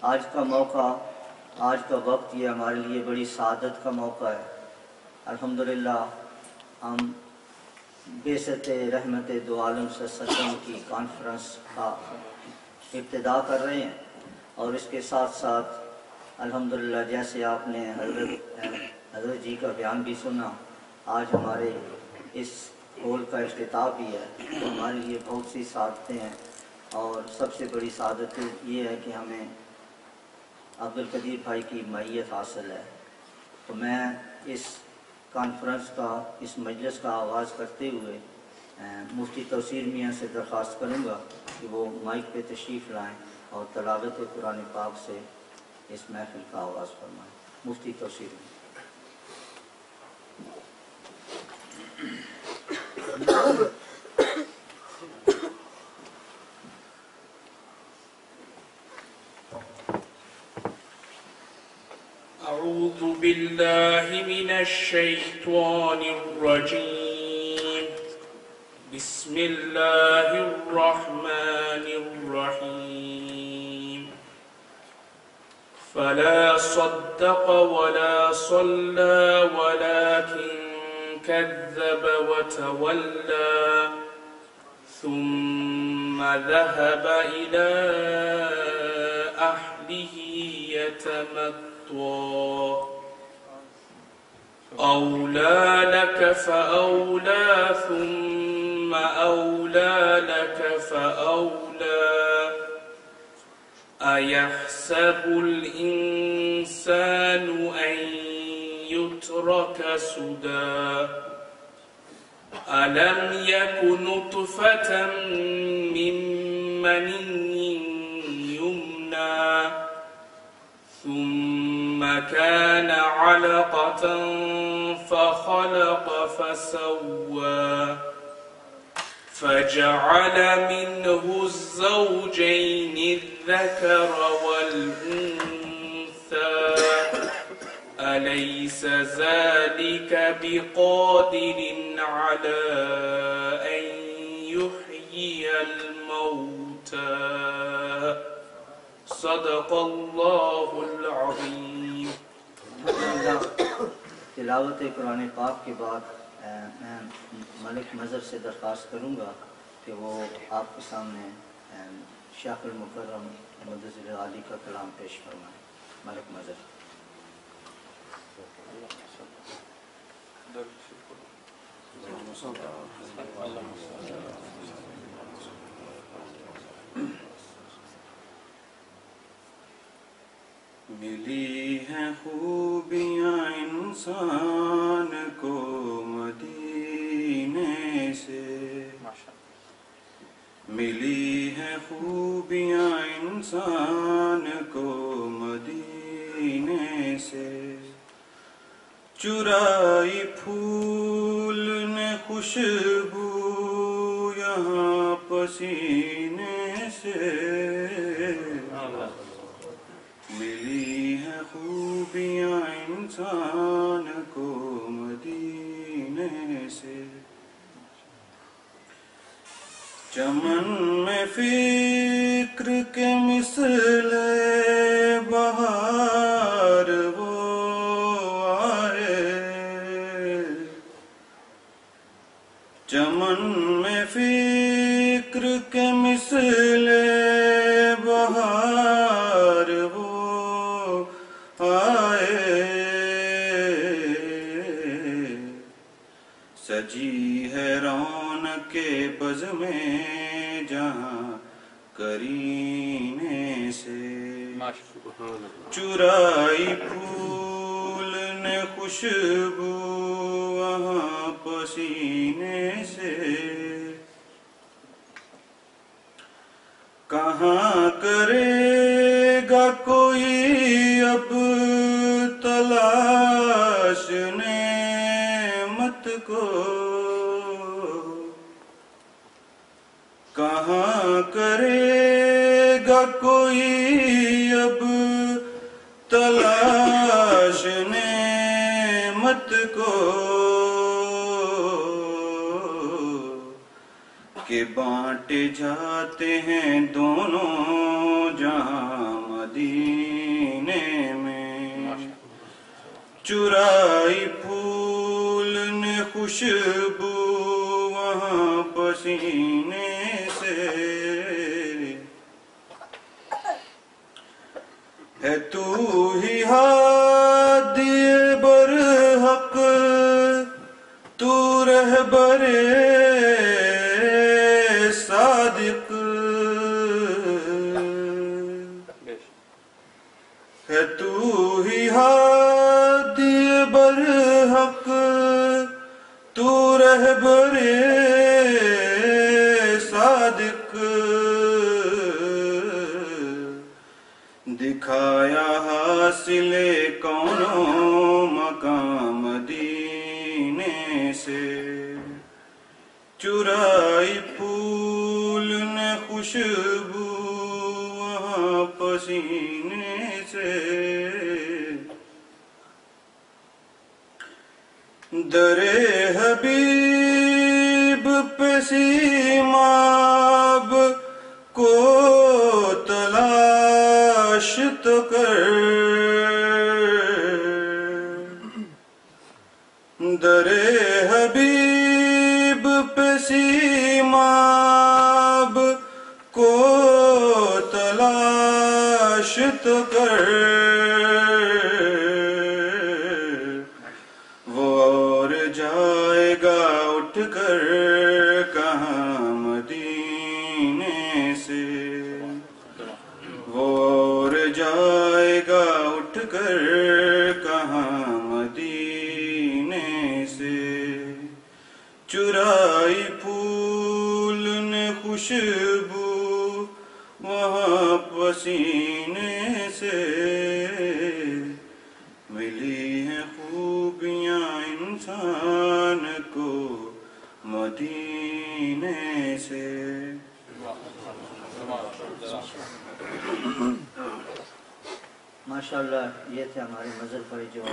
آج کا موقع، آج کا وقت یہ ہمارے لیے بڑی سعادت کا موقع ہے۔ الحمدللہ ہم بعثت رحمت دو عالم صلی اللہ علیہ وسلم کی کانفرنس کا ابتدا کر رہے ہیں، اور اس کے ساتھ ساتھ الحمدللہ جیسے آپ نے حضرت جی کا بیان بھی سنا، آج ہمارے اس ہول کا افتتاح بھی ہے، تو ہمارے لیے بہت سی سعادتیں ہیں، اور سب سے بڑی سعادت یہ ہے کہ ہمیں عبدالقدیر بھائی کی معیت حاصل ہے۔ تو میں اس کانفرنس کا، اس مجلس کا آغاز کرتے ہوئے مفتی توصیر میاں سے درخواست کروں گا کہ وہ مائک پہ تشریف لائیں اور تلاوت قرآن پاک سے اس محفل کا آغاز فرمائیں۔ مفتی توصیر میاں۔ أعوذ بالله من الشيطان الرجيم. بسم الله الرحمن الرحيم. فلا صدق ولا صلى ولكن كذب وتولى ثم ذهب إلى أهله يتمطى أولى لك فأولى ثم أولى لك فأولى أيحسب الإنسان أن يترك سدى ألم يك نطفة من مني يمنى ثم كان علقة فخلق فسوى فجعل منه الزوجين الذكر والأنثى أليس ذلك بقادر على أن يحيي الموتى صدق اللہ العظیم۔ تلاوت قرآن پاک کے بعد میں ملک مظہر سے درخواست کروں گا کہ وہ آپ کے سامنے شیخ المکرم مدثر علی کا کلام پیش فرمائیں۔ ملک مظہر۔ ملی ہیں خوبیاں انسان کو مدینے سے، ملی ہیں خوبیاں انسان کو مدینے سے، چرائی پھول نے خوشبو یہاں پسینے سے، ملی ہیں خوبیاں انسان کو مدینے سے، چمن میں فکر کے مثل بہار وہ آئے، چمن میں فکر کے مثل بہار وہ آئے، سجی ہے رونق بز میں جہاں کرینے سے، چرائی پھول نے خوشبو وہاں پسینے سے، کہاں کرے گا کوئی اب تلاش نعمت کو، کہاں کرے گا کوئی اب تلاش نعمت کو، کہ بانٹے جاتے ہیں دونوں جہاں مدینے میں، چرائی پھول نے خوشبو وہاں پسینے سے، ہے تو ہی ہادی برحق، تو رہبر صادق، ہے تو ہی ہادی برحق، تو رہبر صادق، دکھایا حاصل کونوں مقام مدینے سے، چرائی پھول نے خوشبو وہاں پسینے سے، در حبیب پہ سیماب کو تلاش تو کر، در حبیب پہ سیماب کو تلاش تو کر، وہ اور جائے گا اٹھ کر کہاں مدینے سے، وہ اور جائے گا اٹھ کر کہاں مدینے سے، چرائی پھول نے خوشبو وہاں پسینے سے، ملی ہیں خوبیاں انسان کو مدینے سے۔ ماشاءاللہ یہ تھے ہمارے مظہر پر جو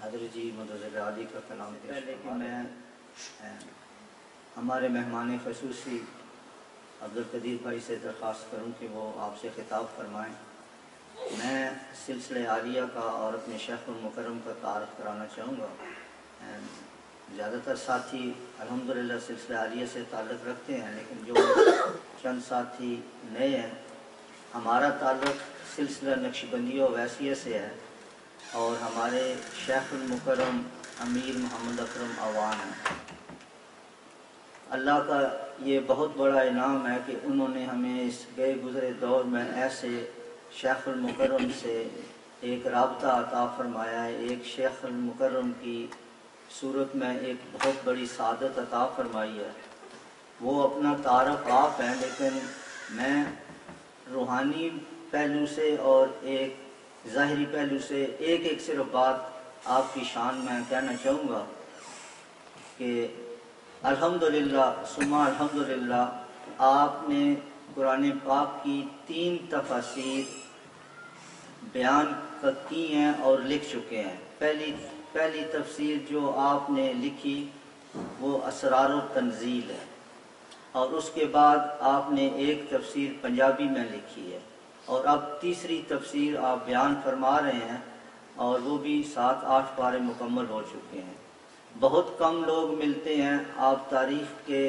حضرت جی مدظر عالی کا کلام تھا، لیکن میں ہمارے مہمان خصوصی عبدالقدیر بھائی سے درخواست کروں کہ وہ آپ سے خطاب فرمائیں۔ میں سلسلہ عالیہ کا اور اپنے شیخ المکرم کا تعارف کرانا چاہوں گا۔ زیادہ تر ساتھی الحمدللہ سلسلہ عالیہ سے تعلق رکھتے ہیں، لیکن جو چند ساتھی نئے ہیں، ہمارا تعلق سلسلہ نقشبندی و ویسیہ سے ہے، اور ہمارے شیخ المکرم امیر محمد اکرم اوان ہیں۔ اللہ کا یہ بہت بڑا انعام ہے کہ انہوں نے ہمیں اس گئے گزرے دور میں ایسے شیخ المکرم سے ایک رابطہ عطا فرمایا ہے، ایک شیخ المکرم کی صورت میں ایک بہت بڑی سعادت عطا فرمائی ہے۔ وہ اپنا تعارف آپ ہیں، لیکن میں روحانی پہلو سے اور ایک ظاہری پہلو سے ایک صرف بات آپ کی شان میں کہنا چاہوں گا کہ الحمدللہ ثم الحمدللہ آپ نے قرآن پاک کی 3 تفاسیر بیان کی ہیں اور لکھ چکے ہیں۔ پہلی تفسیر جو آپ نے لکھی وہ اسرار التنزیل ہے، اور اس کے بعد آپ نے ایک تفسیر پنجابی میں لکھی ہے، اور اب تیسری تفسیر آپ بیان فرما رہے ہیں، اور وہ بھی 7-8 پارے مکمل ہو چکے ہیں۔ بہت کم لوگ ملتے ہیں، آپ تاریخ کے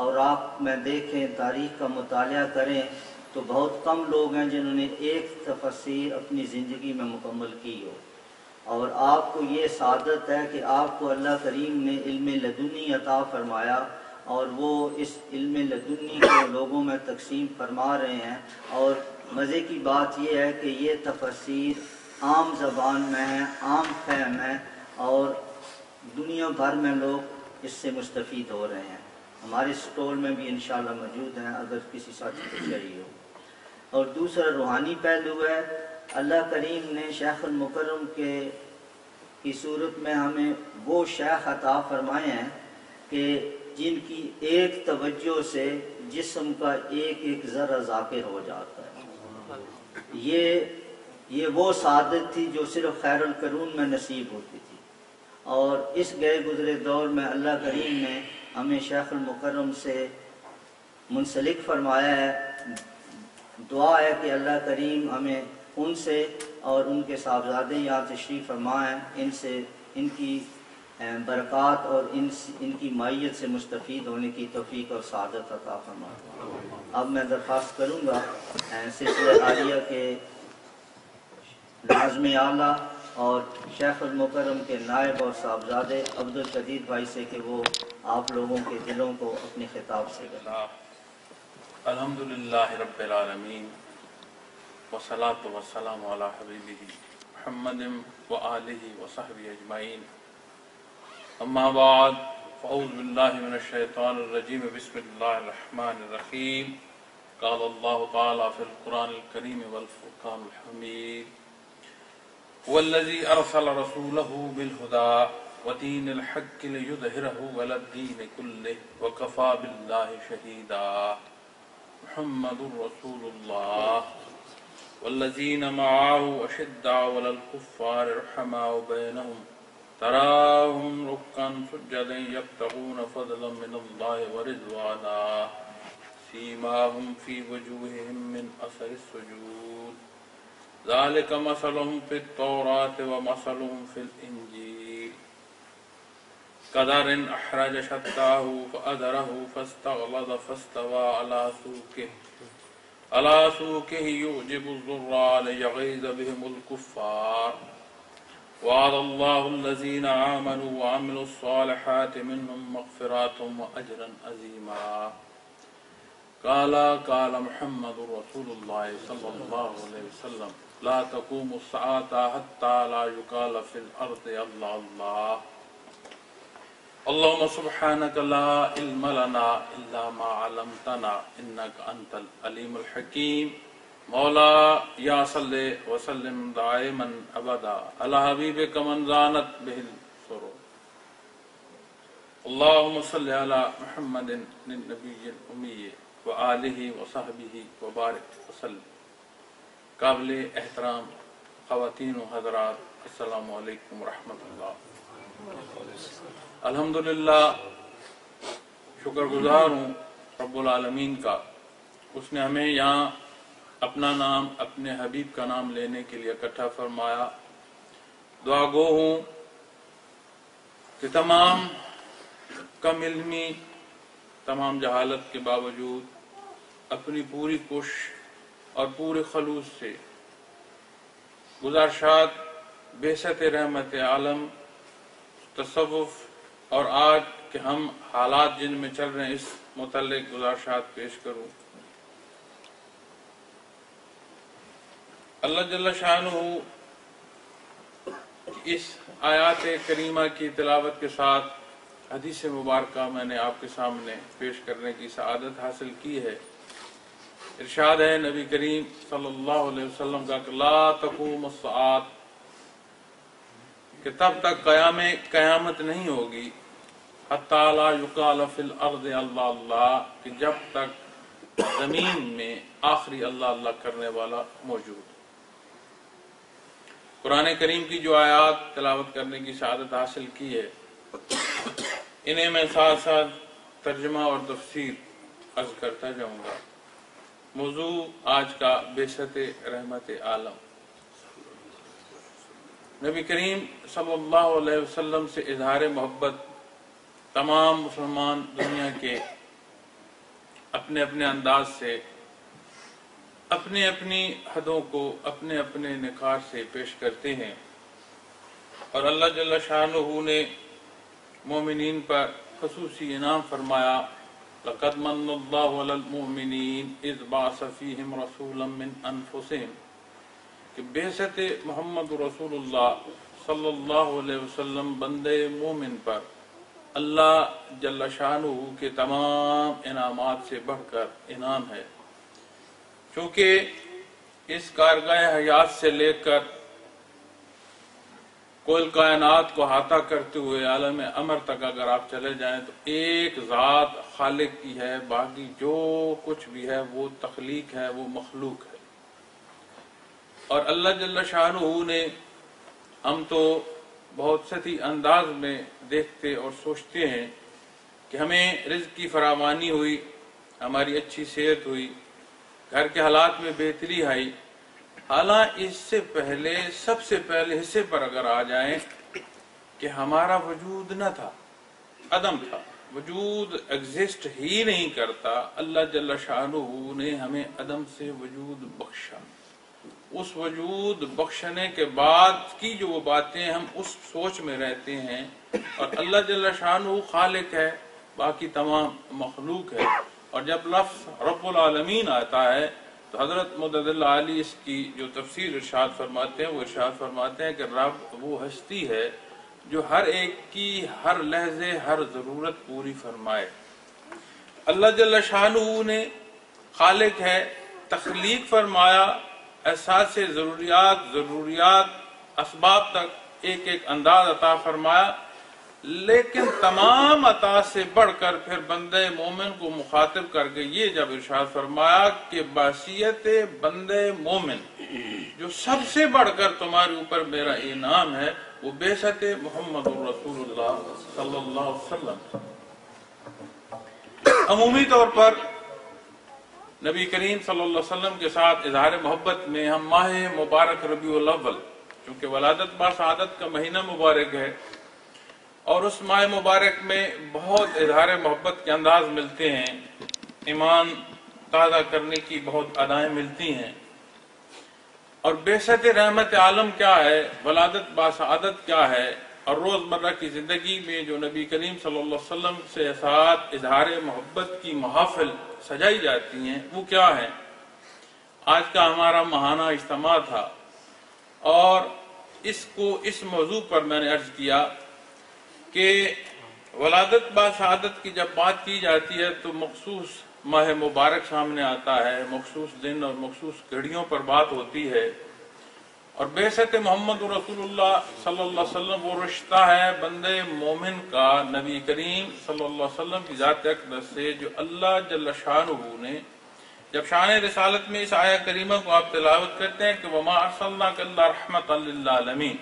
اوراق میں دیکھیں، تاریخ کا مطالعہ کریں تو بہت کم لوگ ہیں جنہوں نے ایک تفسیر اپنی زندگی میں مکمل کی ہو، اور آپ کو یہ سعادت ہے کہ آپ کو اللہ کریم نے علم لدنی عطا فرمایا، اور وہ اس علم لدنی کو لوگوں میں تقسیم فرما رہے ہیں۔ اور مزے کی بات یہ ہے کہ یہ تفسیر عام زبان میں ہے، عام فہم ہے، اور دنیا بھر میں لوگ اس سے مستفید ہو رہے ہیں۔ ہمارے سٹور میں بھی انشاءاللہ موجود ہیں اگر کسی ساتھی کو چاہیے ہو۔ اور دوسرا روحانی پہلو ہے، اللہ کریم نے شیخ المکرم کی صورت میں ہمیں وہ شیخ عطا فرمائے ہیں کہ جن کی ایک توجہ سے جسم کا ایک ذرہ ذاکر ہو جاتا ہے۔ یہ وہ سعادت تھی جو صرف خیر القرون میں نصیب ہوتی تھی، اور اس گئے گزرے دور میں اللہ کریم نے ہمیں شیخ المکرم سے منسلک فرمایا ہے۔ دعا ہے کہ اللہ کریم ہمیں ان سے اور ان کے صاحبزادے یہاں تشریف فرما ہیں، ان سے ان کی برکات اور ان کی معیت سے مستفید ہونے کی توفیق اور سعادت عطا فرما۔ اب میں درخواست کروں گا سلسلہ عالیہ کے ناظم اعلیٰ اور شیخ المکرم کے نائب اور صاحبزادے عبدالقدیر بھائی سے کہ وہ آپ لوگوں کے دلوں کو اپنے خطاب سے کریں۔ الحمدللہ رب العالمین والصلاة والسلام علی حبیبہ محمد وآلہ وصحبہ اجمعین، اما بعد فاعوذ باللہ من الشیطان الرجیم، بسم اللہ الرحمن الرحیم۔ قال اللہ تعالی فی القرآن الکریم والفرقان الحمید، والذی ارسل رسولہ بالہدى ودین الحق لیظہرہ علی الدین کلہ وکفی باللہ شہیدا۔ محمد رسول اللہ والذین معه اشداء علی الکفار رحماء بینہم تراہم رکعا سجدا یبتغون فضلا من اللہ ورضوانا سیماہم فی وجوہہم من اثر السجود ذالک مثلہم فی التوراۃ ومثلہم فی الانجیل كزرع أخرج شطأه فأزره فاستغلظ فاستوى على سوقه يعجب الزراع ليغيظ بهم الكفار وعد الله الذين آمنوا وعملوا الصالحات منهم مغفرة وأجرا عظيما۔ قال محمد رسول الله صلى الله عليه وسلم لا تقوم الساعة حتى لا يقال في الأرض الله الله اللهم سبحانك لا علم لنا إلا ما علمتنا إنك أنت العليم الحكيم۔ مولا یا صلی وسلم دائما ابدا على حبیبک من زانت به السرور۔ اللهم صل على محمد النبي الأمي وآلہ وصحبہ وبارک وسلم۔ قابل احترام خواتین و حضرات، السلام علیکم ورحمۃ اللہ۔ الحمدللہ شکر گزار ہوں رب العالمین کا، اس نے ہمیں یہاں اپنا نام، اپنے حبیب کا نام لینے کے لیے اکٹھا فرمایا۔ دعا گو ہوں کہ تمام کم علمی، تمام جہالت کے باوجود اپنی پوری کوشش اور پورے خلوص سے گزارشات بعثت رحمت عالم، تصوف اور آج کہ ہم حالات جن میں چل رہے ہیں اس متعلق گزارشات پیش کروں۔ اللہ جل شانہ اس آیات کریمہ کی تلاوت کے ساتھ حدیث مبارکہ میں نے آپ کے سامنے پیش کرنے کی سعادت حاصل کی ہے۔ ارشاد ہے نبی کریم صلی اللہ علیہ وسلم کا کہ لا تقوم الساعۃ، کہ تب تک قیامت نہیں ہوگی، حتی لا یقال فی الارض اللہ اللہ، کہ جب تک زمین میں آخری اللہ اللہ کرنے والا موجود۔ قرآن کریم کی جو آیات تلاوت کرنے کی سعادت حاصل کی ہے، انہیں میں ساتھ ساتھ ترجمہ اور تفسیر عرض کرتا جاؤں گا۔ موضوع آج کا بعثت رحمت عالم۔ نبی کریم صلی اللہ علیہ وسلم سے اظہار محبت تمام مسلمان دنیا کے اپنے اپنے انداز سے، اپنی اپنی حدوں کو اپنے اپنے نکھار سے پیش کرتے ہیں، اور اللہ جل شانہ نے مومنین پر خصوصی انعام فرمایا، لقد من اللہ علی المؤمنین اذ بعث فیہم رسولا من انفسہم، کہ بعثت محمد رسول اللہ صلی اللہ علیہ وسلم بندے مومن پر اللہ جل شانہ کے تمام انعامات سے بڑھ کر انعام ہے، چونکہ اس کارگاہ حیات سے لے کر کل کائنات کو احاطہ کرتے ہوئے عالم امر تک اگر آپ چلے جائیں تو ایک ذات خالق کی ہے، باقی جو کچھ بھی ہے وہ تخلیق ہے، وہ مخلوق ہے۔ اور اللہ جل شانہ نے، ہم تو بہت سطحی انداز میں دیکھتے اور سوچتے ہیں کہ ہمیں رزق کی فراوانی ہوئی، ہماری اچھی صحت ہوئی، گھر کے حالات میں بہتری آئی، حالانکہ اس سے پہلے سب سے پہلے حصے پر اگر آ جائیں کہ ہمارا وجود نہ تھا، عدم تھا، وجود ایگزسٹ ہی نہیں کرتا، اللہ جل شانہ نے ہمیں عدم سے وجود بخشا۔ اس وجود بخشنے کے بعد کی جو وہ باتیں ہم اس سوچ میں رہتے ہیں، اور اللہ جل شانہ خالق ہے، باقی تمام مخلوق ہے، اور جب لفظ رب العالمین آتا ہے تو حضرت مدد اللہ علی اس کی جو تفسیر ارشاد فرماتے ہیں، وہ ارشاد فرماتے ہیں کہ رب وہ ہستی ہے جو ہر ایک کی ہر لحظے ہر ضرورت پوری فرمائے۔ اللہ جل شانہ نے خالق ہے، تخلیق فرمایا، احساس ضروریات اسباب تک ایک ایک انداز عطا فرمایا، لیکن تمام عطا سے بڑھ کر پھر بندہ مومن کو مخاطب کر کے یہ جب ارشاد فرمایا کہ بحیثیت بندہ مومن جو سب سے بڑھ کر تمہارے اوپر میرا انعام ہے وہ بعثت محمد رسول اللہ صلی اللہ علیہ وسلم۔ عمومی طور پر نبی کریم صلی اللہ علیہ وسلم کے ساتھ اظہار محبت میں ہم ماہ مبارک ربیع الاول، چونکہ ولادت با سعادت کا مہینہ مبارک ہے، اور اس ماہ مبارک میں بہت اظہار محبت کے انداز ملتے ہیں، ایمان تازہ کرنے کی بہت ادائیں ملتی ہیں، اور بعثت رحمت عالم کیا ہے، ولادت با سعادت کیا ہے، اور روزمرہ کی زندگی میں جو نبی کریم صلی اللہ علیہ وسلم سے ساتھ اظہار محبت کی محافل سجائی جاتی ہیں وہ کیا ہے۔ آج کا ہمارا ماہانہ اجتماع تھا، اور اس موضوع پر میں نے عرض کیا کہ ولادت با سعادت کی جب بات کی جاتی ہے تو مخصوص ماہ مبارک سامنے آتا ہے، مخصوص دن اور مخصوص گھڑیوں پر بات ہوتی ہے، اور بعثت محمد رسول اللہ صلی اللہ علیہ وسلم وہ رشتہ ہے بندے مومن کا نبی کریم صلی اللہ علیہ وسلم کی ذات اقدس سے، جو اللہ جل شانہ نے جب شان رسالت میں اس آیہ کریمہ کو آپ تلاوت کرتے ہیں کہ وَمَا أَرْسَلْنَاكَ إِلَّا رَحْمَةً لِلْعَالَمِينَ،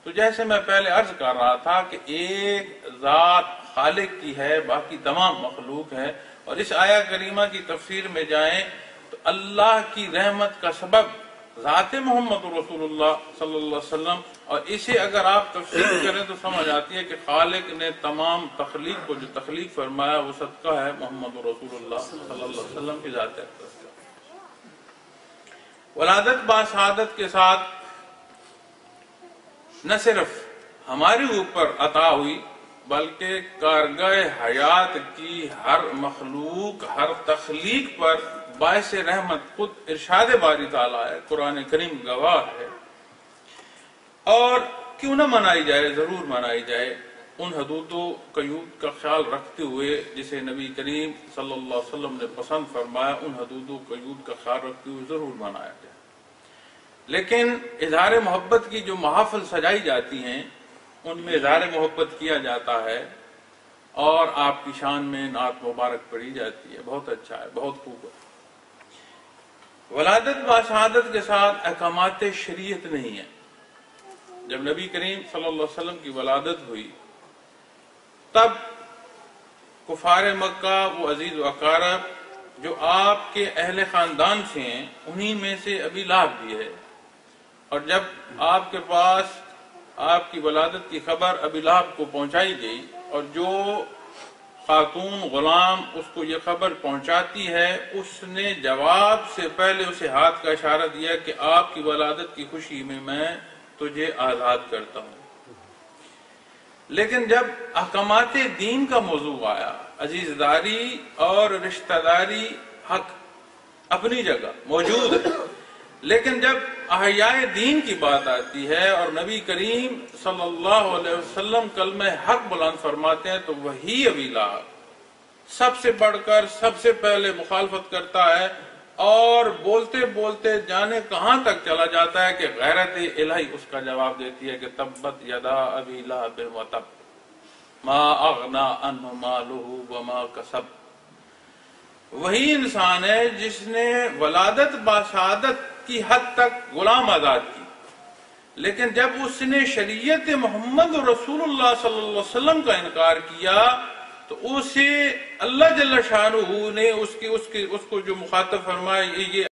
تو جیسے میں پہلے عرض کر رہا تھا کہ ایک ذات خالق کی ہے، باقی تمام مخلوق ہے، اور اس آیہ کریمہ کی تفسیر میں جائیں تو اللہ کی رحمت کا سبب ذات محمد رسول اللہ صلی اللہ علیہ وسلم، اور اسے اگر آپ تفسیر کریں تو سمجھ آتی ہے کہ خالق نے تمام تخلیق کو جو تخلیق فرمایا وہ صدقہ ہے محمد رسول اللہ صلی اللہ علیہ وسلم کی ذات اقدس کا۔ ولادت با سعادت کے ساتھ نہ صرف ہمارے اوپر عطا ہوئی بلکہ کارگاہ حیات کی ہر مخلوق ہر تخلیق پر باعث رحمت خود ارشاد باری تعالیٰ ہے، قرآن کریم گواہ ہے، اور کیوں نہ منائی جائے، ضرور منائی جائے ان حدود و قیود کا خیال رکھتے ہوئے جسے نبی کریم صلی اللہ علیہ وسلم نے پسند فرمایا، ان حدود و قیود کا خیال رکھتے ہوئے ضرور منایا جائے۔ لیکن اظہار محبت کی جو محافل سجائی جاتی ہیں ان میں اظہار محبت کیا جاتا ہے اور آپ کی شان میں نعت مبارک پڑھی جاتی ہے، بہت اچھا ہے، بہت خوب ہے۔ ولادت با سعادت کے ساتھ احکامات شریعت نہیں ہے۔ جب نبی کریم صلی اللہ علیہ وسلم کی ولادت ہوئی تب کفار مکہ وہ عزیز و اقارب جو آپ کے اہل خاندان سے ہیں انہی میں سے ابی لہب بھی ہے، اور جب آپ کے پاس آپ کی ولادت کی خبر ابی لہب کو پہنچائی گئی، اور جو خاتون غلام اس کو یہ خبر پہنچاتی ہے اس نے جواب سے پہلے اسے ہاتھ کا اشارہ دیا کہ آپ کی ولادت کی خوشی میں تجھے آزاد کرتا ہوں۔ لیکن جب احکامات دین کا موضوع آیا، عزیزداری اور رشتہ داری حق اپنی جگہ موجود ہے، لیکن جب احیاء دین کی بات آتی ہے اور نبی کریم صلی اللہ علیہ وسلم کلمہ حق بلند فرماتے ہیں تو وہی ابی لہب سب سے بڑھ کر سب سے پہلے مخالفت کرتا ہے، اور بولتے بولتے جانے کہاں تک چلا جاتا ہے کہ غیرت الہی اس کا جواب دیتی ہے کہ تبت یدا ابی لہب وتب ما اغنا عنہ مالہ وما کسب۔ وہی انسان ہے جس نے ولادت با سعادت کی حد تک غلام آزاد کی، لیکن جب اس نے شریعت محمد رسول اللہ صلی اللہ علیہ وسلم کا انکار کیا تو اسے اللہ جل شانہ نے اس کو جو مخاطب فرمایا یہ